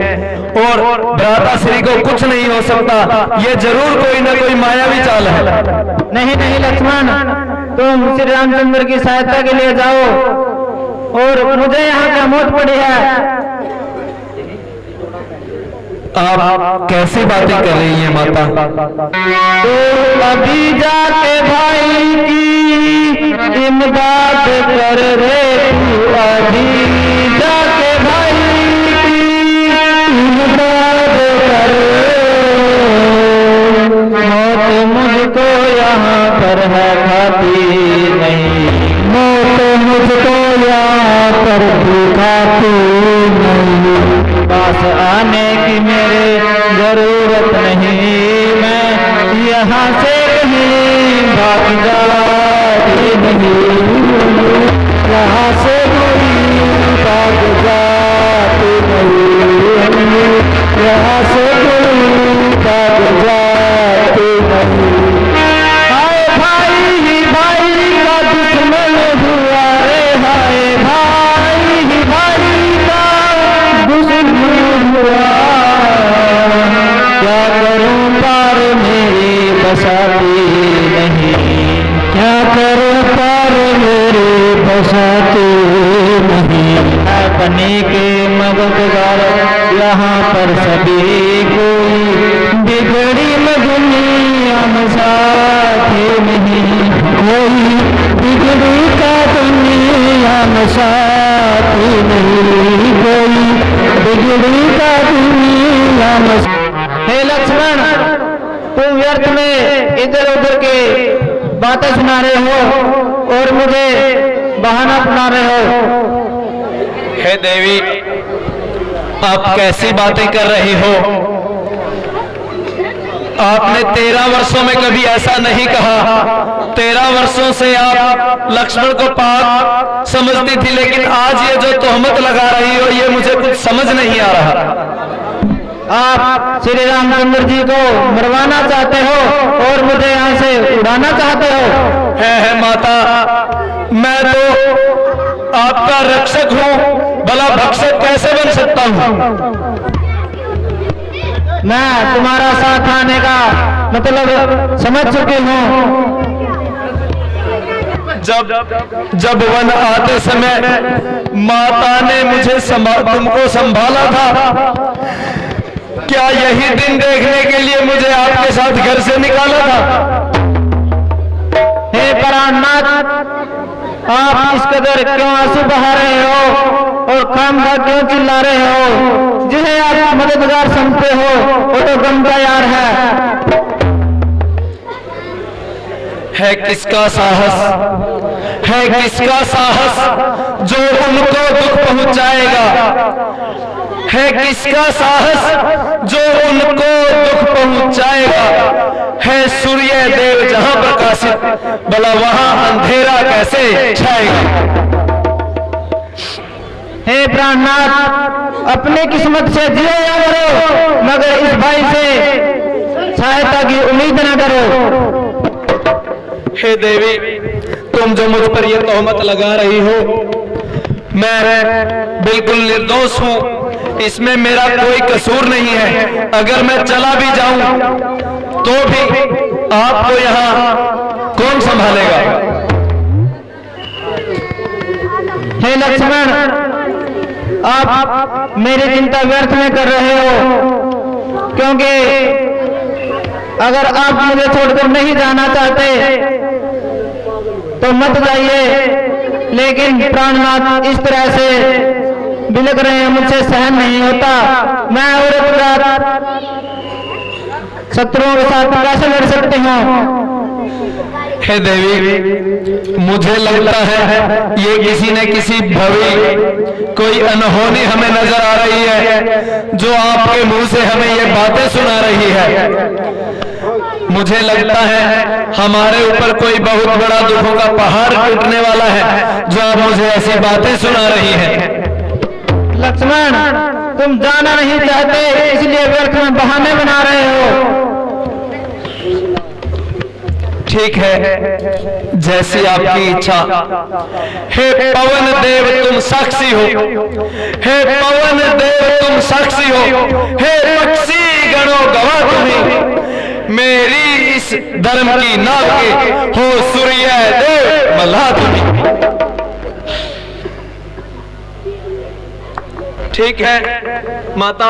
और भ्राता श्री को कुछ नहीं हो सकता। ये जरूर कोई ना कोई मायावी चाल है। नहीं लक्ष्मण, तुम श्री रामचंद्र की सहायता के लिए जाओ और मुझे यहाँ क्या मौत पड़ी है। आप कैसी बातें कर रही हैं माता? तो अभी जाके भाई की इमदाद कर रे, तू अभी जाके भाई की इमदाद कर रे। मौत मुझको यहाँ पर है खाती नहीं, मौत मुझको यहाँ पर दिखाती नहीं। पास आने की मेरे जरूरत नहीं, मैं यहाँ से कहीं भाग जाती नहीं, यहाँ से कहीं भाग जाती नहीं, यहाँ से कहीं भाग जाती नहीं। हाय भाई ही भाई का दुश्मन हुआ रे, हाय भाई ही भाई का दुश्मन हुआ। क्या करूं पार मेरी बसाती नहीं, क्या करूं पार मेरी बसाती नहीं। मैं बनी के मददगार यहाँ पर सभी कोई, बिगड़ी में दुनिया में साथी नहीं, कोई बिगड़ी का दुनिया में साथी नहीं, कोई बिगड़ी का दुनिया में। हे लक्ष्मण, तुम व्यर्थ में इधर उधर के बातें सुना रहे हो और मुझे बहाना बना रहे हो। हे देवी, आप कैसी बातें कर रही हो? आपने 13 वर्षों में कभी ऐसा नहीं कहा। 13 वर्षों से आप लक्ष्मण को पाप समझती थी, लेकिन आज ये जो तोहमत लगा रही हो, ये मुझे कुछ समझ नहीं आ रहा। आप श्री रामचंद्र जी को मरवाना चाहते हो और मुझे यहाँ से उड़ाना चाहते हो। है माता, मैं तो आपका रक्षक हूँ, भला भक्षक कैसे बन सकता हूँ? मैं तुम्हारा साथ आने का मतलब समझ चुकी हूँ। जब वन आते समय माता ने मुझे तुमको संभाला था, क्या यही दिन देखने के लिए मुझे आपके साथ घर से निकाला था? हे प्राणनाथ, आप इस कदर क्यों आंसू बहा रहे हो और खामखा क्यों चिल्ला रहे हो? जिन्हें आप मददगार समझते हो वो तो गम का यार है किसका साहस, है किसका साहस जो उनको दुख पहुंचाएगा? है किसका साहस जो उनको दुख पहुंचाएगा? है सूर्य देव जहां प्रकाशित, भला वहां अंधेरा कैसे छाएगा? हे प्राणनाथ, अपनी किस्मत से जियो या मरो, मगर इस भाई से सहायता की उम्मीद न करो। हे देवी, तुम जो मुझ पर यह तोहमत लगा रही हो, मैं बिल्कुल निर्दोष हूं, इसमें मेरा कोई कसूर नहीं है। अगर मैं चला भी जाऊं तो भी आपको यहाँ कौन संभालेगा? हे लक्ष्मण, आप मेरी चिंता व्यर्थ में कर रहे हो, क्योंकि अगर आप मुझे छोड़कर नहीं जाना चाहते तो मत जाइए, लेकिन प्राणनाथ इस तरह से बिलक रहे हैं, मुझसे सहन नहीं होता। मैं औरत रात शत्रुओं के साथ कैसे लड़ सकती हूँ? हे देवी, मुझे लगता है ये किसी न किसी भवी कोई अनहोनी हमें नजर आ रही है, जो आपके मुंह से हमें ये बातें सुना रही है। मुझे लगता है हमारे ऊपर कोई बहुत बड़ा दुखों का पहाड़ टूटने वाला है, जो आप मुझे ऐसी बातें सुना रही हैं। लक्ष्मण, तुम जाना नहीं चाहते, इसलिए व्यर्थ में बहाने बना रहे हो। ठीक है, जैसी आपकी इच्छा। हे पवन देव तुम साक्षी हो, हे पवन देव तुम साक्षी हो, हे पक्षी गणों गवाह तुम्हीं, मेरी इस धर्म की नाव के हो सूर्य देव मल्लाह तुम्हीं। ठीक है माता,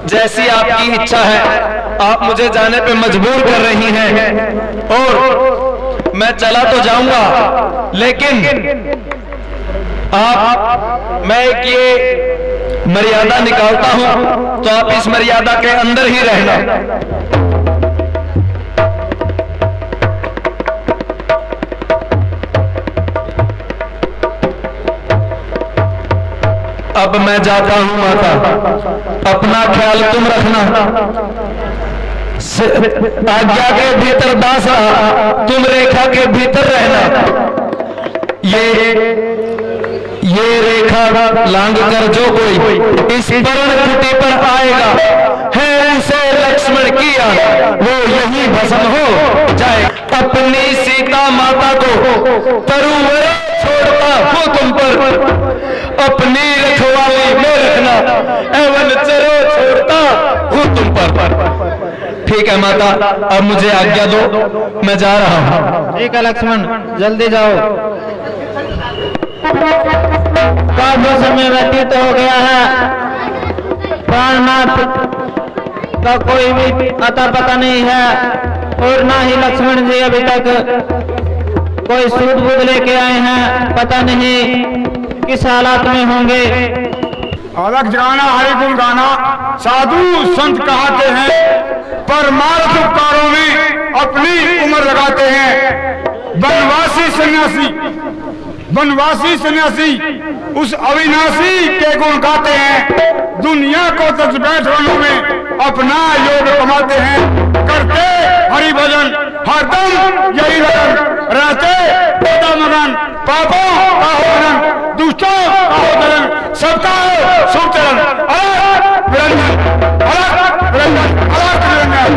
जैसी आपकी इच्छा है। आप मुझे जाने पे मजबूर कर रही हैं और मैं चला तो जाऊंगा, लेकिन मैं एक ये मर्यादा निकालता हूं, तो आप इस मर्यादा के अंदर ही रहना। अब मैं जाता हूं माता, अपना ख्याल तुम रखना। आज्ञा के भीतर दास, तुम रेखा के भीतर रहना। ये रेखा लांग कर जो कोई इस वर्ण कुटी पर आएगा है, उसे लक्ष्मण किया वो यही भस्म हो जाए। अपनी सीता माता को तरुवर छोड़ता हूं तुम पर, अपनी रखवाली में रखना एवं चरो छोड़ता हूं तुम पर। ठीक है माता, अब मुझे आज्ञा दो, मैं जा रहा हूं। ठीक है लक्ष्मण, जल्दी जाओ। काफी समय व्यतीत हो गया है, प्राणनाथ का कोई भी अता पता नहीं है, और ना ही लक्ष्मण जी अभी तक कोई सूद बूद लेके आए हैं। पता नहीं किस हालात में होंगे। अलग जगाना हरि गुण गाना, साधु संत कहते हैं, परमार्थ उपकारों में अपनी उम्र लगाते हैं। वनवासी सन्यासी उस अविनाशी के गुण गाते हैं। दुनिया को दस बैठों में अपना योग कमाते हैं। करते हरि भजन हरदम यही लगन, रहते सदा मगन। पापों का हो मनन, दुष्टों का हो दलन, सबका हो शुभ चलन। अलग निरंजन, अलग निरंजन, अलग निरंजन।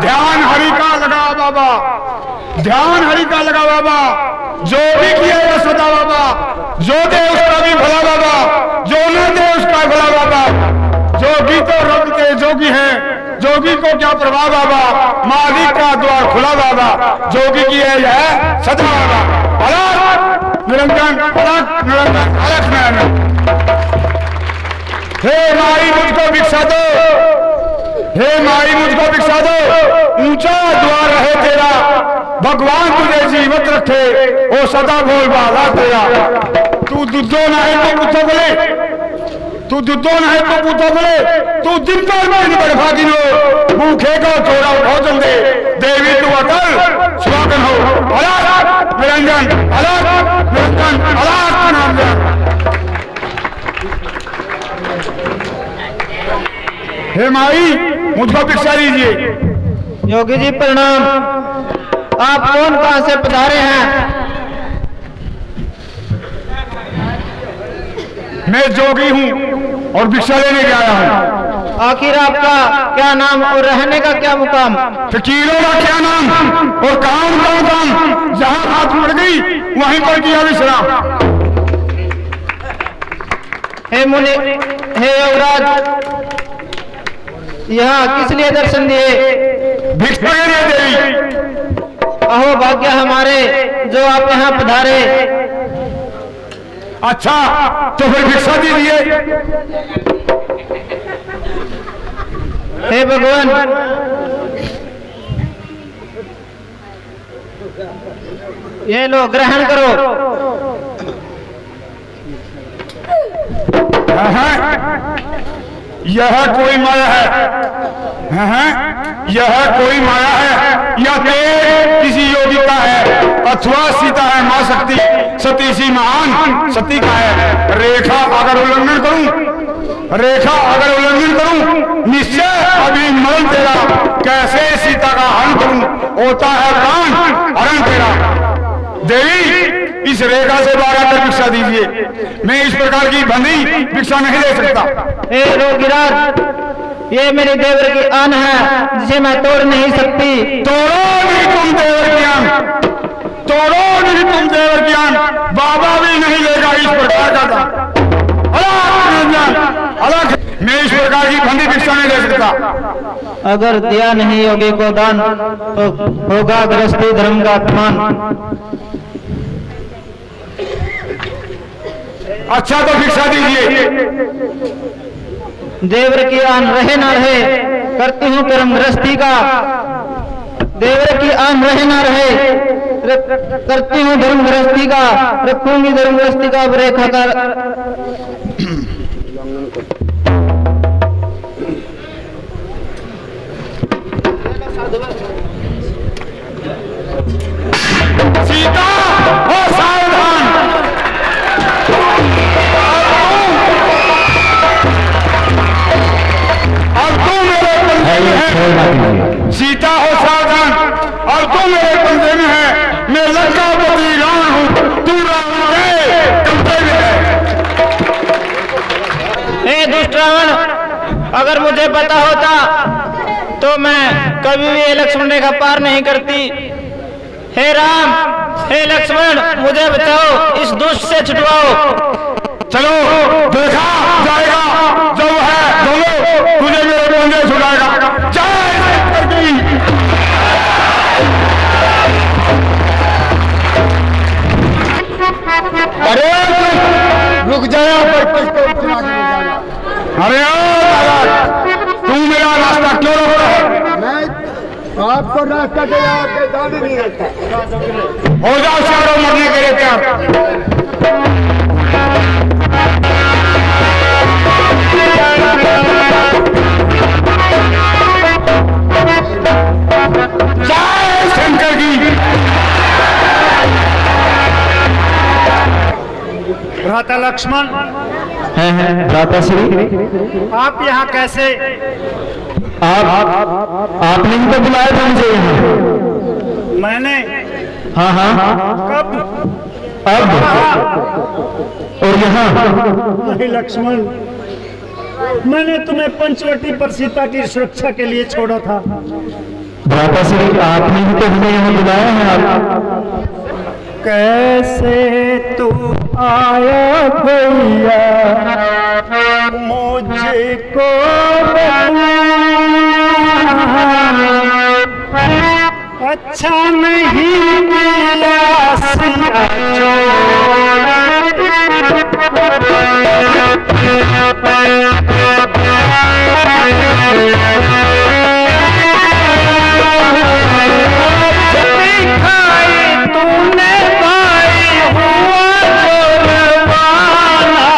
ध्यान हरि का लगा बाबा, ध्यान हरि का लगा बाबा। जो भी किया वो सदा बाबा, जो दे उसका भी भला बाबा, जो न दे उसका भला बाबा। जोगी तो रब के जोगी है, जोगी को क्या प्रभाव बाबा, मालिक का द्वार खुला बाबा। जोगी की है यह सदा बाबा। अलग निरंजन, अलग निरंजन, अलग निरंजन। हे माई मुझको भिक्षा दो, हे माई मुझको भिक्षा दो। ऊंचा द्वार रहे तेरा, भगवान तुझे जीवित रखे, ओ सदा बोल बाला तेरा। तू दुद्धो ना है तो पूछो बोले, तू दुद्धो ना है तो पूछो बोले। तू दिन पर दिन बड़भागिनो, भूखे को थोड़ा भोजन दे। देवी तू अकल सुहागन हो। अलग निरंजन, अलग निरंजन, अलग निरंजन। हे माई मुझको भिक्षा दीजिए। योगी जी प्रणाम। आप कौन, कहां से पधारे हैं? मैं जोगी हूँ और भिक्षा लेने के आया हूँ। आखिर आपका क्या नाम और रहने का क्या मुकाम? फकीरों का क्या नाम और काम का मुकाम, जहाँ हाथ पड़ गई वहीं पर किया विश्राम। हे मुनि, हे युवराज, यहाँ किस लिए दर्शन दिए? भिक्षा के लिए देवी। अहो भाग्य हमारे जो आप यहाँ पधारे। अच्छा तो फिर भिक्षा दीजिए। हे भगवान, ये लो ग्रहण करो। यह कोई माया है, यह कोई माया है या तेज किसी योगी का है, अथवा सीता है मां शक्ति, सती सी महान सती का है। रेखा अगर उल्लंघन करूं, रेखा अगर उल्लंघन करूं, निश्चय अभी मरण तेरा। कैसे सीता का हरण करूं, होता है प्राण हरण तेरा। देवी इस रेखा से बाहर आकर भिक्षा दीजिए। मैं इस प्रकार की बंदी भिक्षा नहीं दे सकता। हे रोगिराज, ये मेरी देवर की आन है जिसे मैं तोड़ नहीं सकती। तोड़ो नहीं तुम देवर की आन, तोड़ो नहीं तुम देवर की आन। बाबा भी नहीं लेगा इस प्रकार का दान। अलग मैं इस प्रकार की बंदी भिक्षा नहीं दे सकता। अगर दिया नहीं योगी को दान तो होगा गृहस्थी धर्म का अपमान। अच्छा तो भिक्षा दीजिए। देवर की आन रहे ना रहे, करती हूँ कर्म गृहस्थी का। देवर की आन रहे ना रहे, करती हूँ धर्म गृहस्थी का। रखूंगी धर्म गृहस्थी का रेखा का। सीता हो सावधान, और तू मेरे पंजे में है। सीता हो सावधान, और तू मेरे पंजे में है। मैं लंकापति रावण हूँ, तू रावण है, कंधे में है। हे दुष्ट रावण, अगर मुझे पता होता तो मैं कभी भी ये लक्ष्मण रेखा पार नहीं करती। हे राम, हे लक्ष्मण, मुझे बचाओ, इस दुष्ट से छुटवाओ। चलो देखा जाएगा, जो है दोनों तुझे मेरे पंजे छुड़ाएगा। जय शंकर की। अरे रुक जाया पर किसको उठा के जाना। अरे ओ महाराज, तू मेरा रास्ता क्यों रोक रहा है? मैं आपको रास्ता के आपके जाने नहीं रहता। हो जाओ चारों मरने के लिए तैयार। जय शंकर की। भ्राता लक्ष्मण, भ्राता श्री, आप यहाँ कैसे? आपने ही तो बुलाया था मुझे यहाँ। मैंने? हाँ हाँ, कब? अब और यहाँ। नहीं लक्ष्मण, मैंने तुम्हें पंचवटी पर सीता की सुरक्षा के लिए छोड़ा था। भ्राता श्री, आपने ही तो हमें यहाँ बुलाया है। कैसे तू आया भैया मुझको अच्छा नहीं मिला सिया तूने भाई हुआ जोरवाना,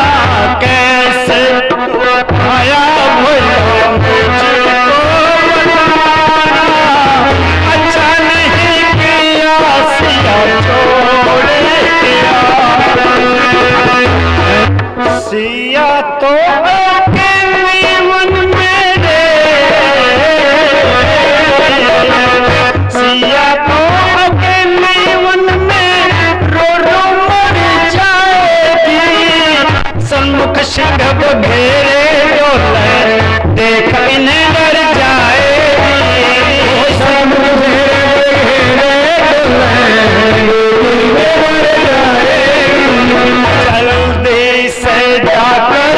कैसे आया भैया मुझको बनाना, अच्छा नहीं किया सिया छोड़े दिया। सिया तो अकेली मन मेरे, सिया तो सन्मुख सिंह घेरे डोले, देख इन्हें डर जाएगी। सन्मुख घेरे डोले, जल्दी से जाकर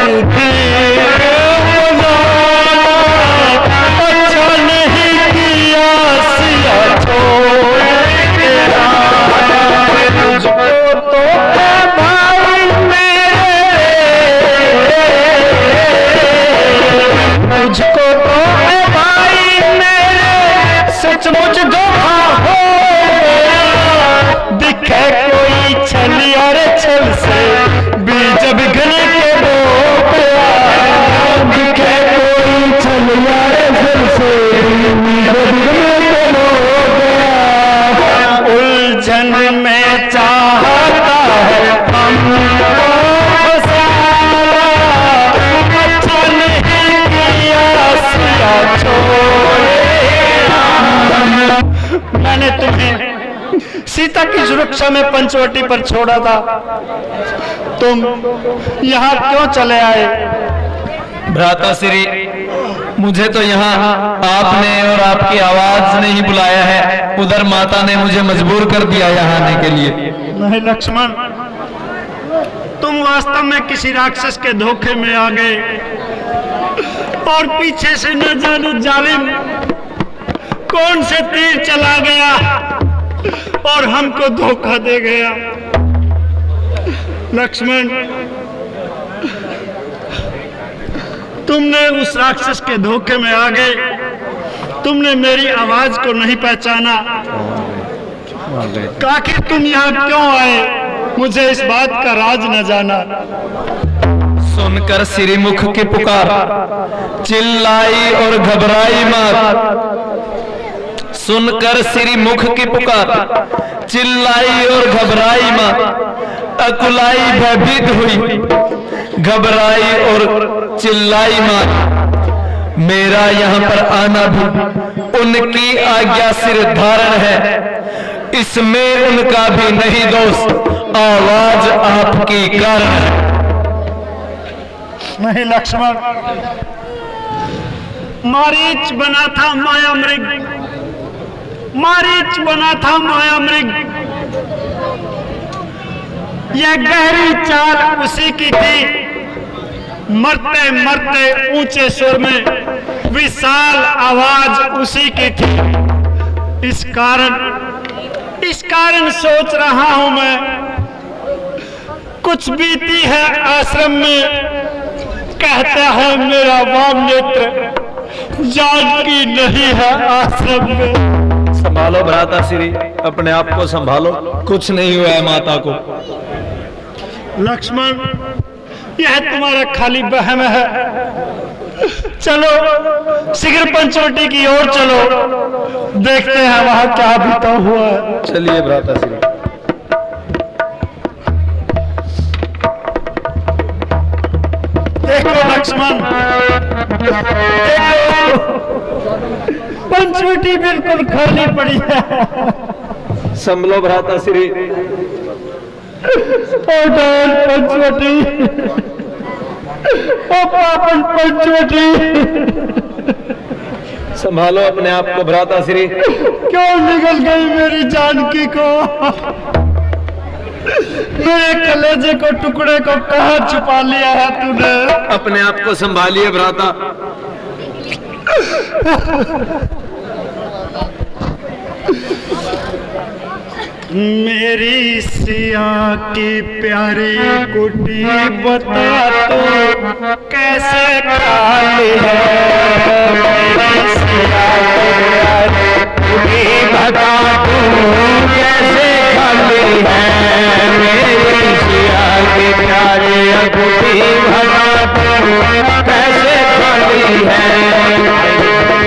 उनकी अच्छा नहीं किया सिया छोड़ तेरा। मुझको तो मुझको तो है भाई मेरे सचमुच धोखा हो दिखे कोई छल और छल से बीज बिगड़ के बो गया। दिखे कोई छल और छल से बीज बिगड़ के बो गया। उलझन में चाहता है हमको मैंने तुम्हें सीता की सुरक्षा में पंचवटी पर छोड़ा था, तुम यहाँ क्यों चले आए? भ्राता श्री, मुझे तो यहाँ आपने और आपकी आवाज ने ही बुलाया है। उधर माता ने मुझे मजबूर कर दिया यहाँ आने के लिए। नहीं लक्ष्मण, तुम वास्तव में किसी राक्षस के धोखे में आ गए और पीछे से न जाने जालिम कौन से तीर चला गया और हमको धोखा दे गया। लक्ष्मण, तुमने उस राक्षस के धोखे में आ गए। तुमने मेरी आवाज को नहीं पहचाना। आखिर तुम यहाँ क्यों आए? मुझे इस बात का राज न जाना। सुनकर श्रीमुख की पुकार चिल्लाई और घबराई मत। सुनकर श्रीमुख की पुकार चिल्लाई और घबराई मत। अकुलाई भयभीत हुई, घबराई और चिल्लाई मत। मेरा यहाँ पर आना भी उनकी आज्ञा सिर धारण है, इसमें उनका भी नहीं दोष। आवाज आपकी कारण। नहीं लक्ष्मण, मारीच बना था माया मृग, मारीच बना था माया मृग। यह गहरी चाल उसी की थी। मरते मरते ऊंचे सुर में विशाल आवाज उसी की थी। इस कारण सोच रहा हूं मैं, कुछ बीती है आश्रम में। कहता है मेरा वाम नेत्र जानकी नहीं है आश्रम में। संभालो भ्राता श्री, अपने आप को संभालो। कुछ नहीं हुआ है माता को। लक्ष्मण, यह तुम्हारा खाली वहम है। चलो शीघ्र पंचवटी की ओर चलो, देखते हैं वहां क्या बीता हुआ है। चलिए भ्राता श्री। देखो लक्ष्मण, देखो पंचवटी बिल्कुल खाली पड़ी है। संभलो भ्राता श्री। पंचवटी, ओ पापन पंचवटी। संभालो अपने आप को भ्राता श्री। क्यों निकल गई मेरी जानकी को? मेरे कलेजे को टुकड़े को कहाँ छुपा लिया है तूने? अपने आप को संभालिए भ्राता। मेरी सिया की प्यारी कुटी बता तो कैसे खाली है? मेरी सिया की प्यारी कुटी बता तो कैसे खाली है? मेरी सिया की प्यारी कुटी बता तो कैसे खाली है?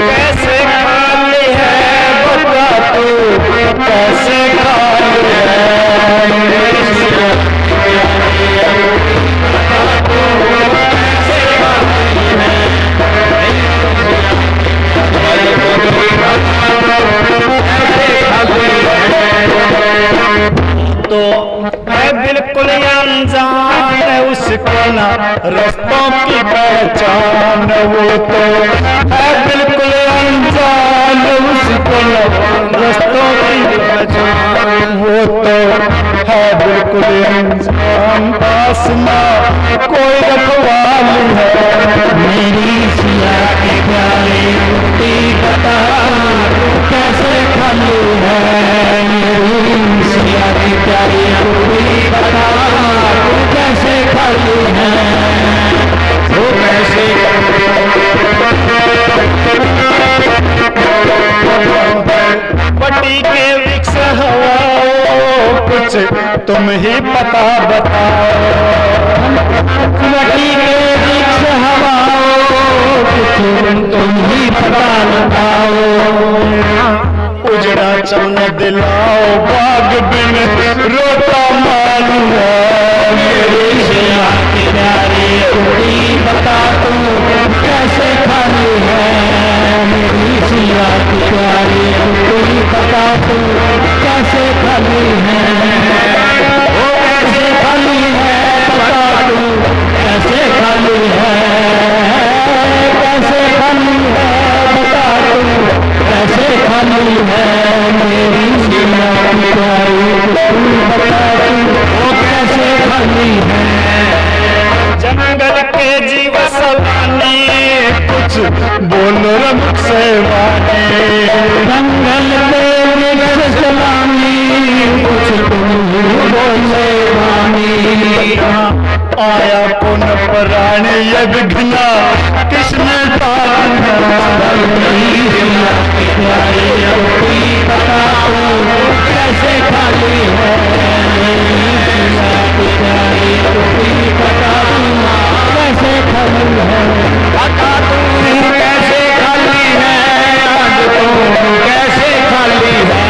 कैसे खाली है बता तू, कैसे खाली है? मेरी सिया की प्यारी तो है बिल्कुल अनजान है उसको ना रस्तों की पहचान। वो तो है बिल्कुल अनजान उसको ना रस्तों की पहचान। वो तो है बिल्कुल अनजान, पास ना कोई रखवाली है। मेरी सिया की प्यारी कुटी बता कैसे खाली है? मेरी सिया की प्यारी कुटी बता कैसे खाली है? वो कैसे पट्टी के वृक्ष हवाओं कुछ तुम ही पता बताओ। पट्टी के वृक्ष हवाओं कुछ तुम ही पता बताओ। उजड़ा चमन दिलाओ बाग बिन रोता मालू है। मेरी सिया की प्यारी कुटी बता तू कैसे खाली है? मेरी सिया की प्यारी कुटी बता तू कैसे खाली है? वो कैसे खाली है बता तू कैसे खाली है? कैसे खाली है बता तू कैसे खाली है? मेरी सिया की प्यारी कुटी बता तू वो कैसे खाली है? जंगल के जीव सलानी कुछ बोलो रब से वाणी। जंगल के जीव सलानी कुछ तुम बोले वाणी। माया पुन प्राणी ये विघ्ना किसने कैसे खाली है कैसे खाली है बता तू कैसे खाली है आज तू कैसे खाली है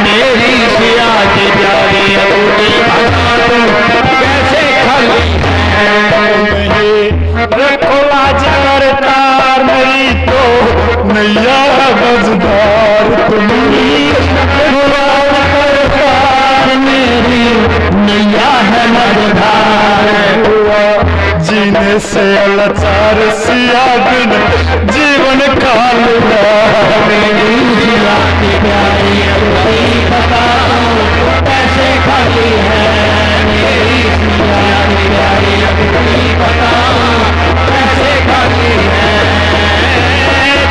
मेरी सिया की प्यारी अबूरी बता तू कैसे खाली है रखो लाज करतार मेरी तो नैया मजदार तुम्ही मेरी नैया है मजदार जीने से लाचार सिया बिन जीवन काल मेरी जिया की प्यारी अबूरी बता कैसे खाली है मेरी जिया की प्यारी अबूरी बता कैसे खाली है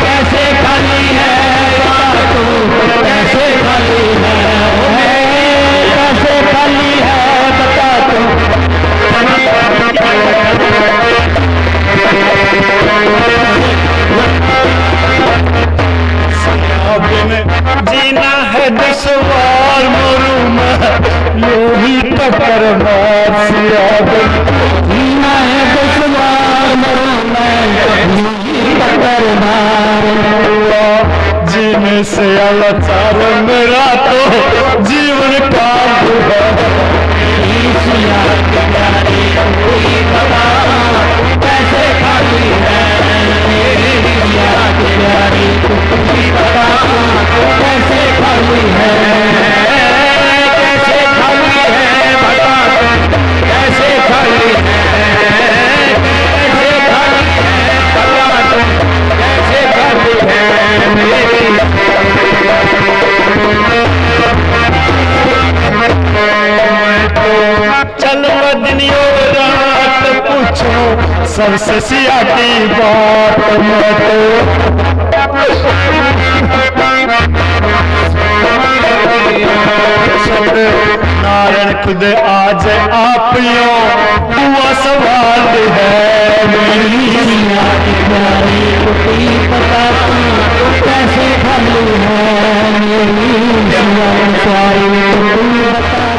कैसे खाली है तू कैसे खाली है कैसे खाली है बता तू जीना है दुश्वार मरू मैं यूं ही टक्कर मार सिया जीना है दुश्वार मरू मैं यूं ही टक्कर मार जीने से लाचार मेरा तो जीवन काल है सिया की प्यारी अबूरी बता कैसे खाली है मेरी सिया की प्यारी अबूरी बता कैसे खाली है कैसे खाली है बता कैसे खाली है कैसे खाली है बता कैसे खाली है मेरी चलो दिन रात पूछो सबसे सिया की बात मैं तो नारायण खुद आज आप यो हुआ सवाल है मेरी सिया की प्यारी कुटी पता कैसे खाली है मेरी सिया की प्यारी कुटी बता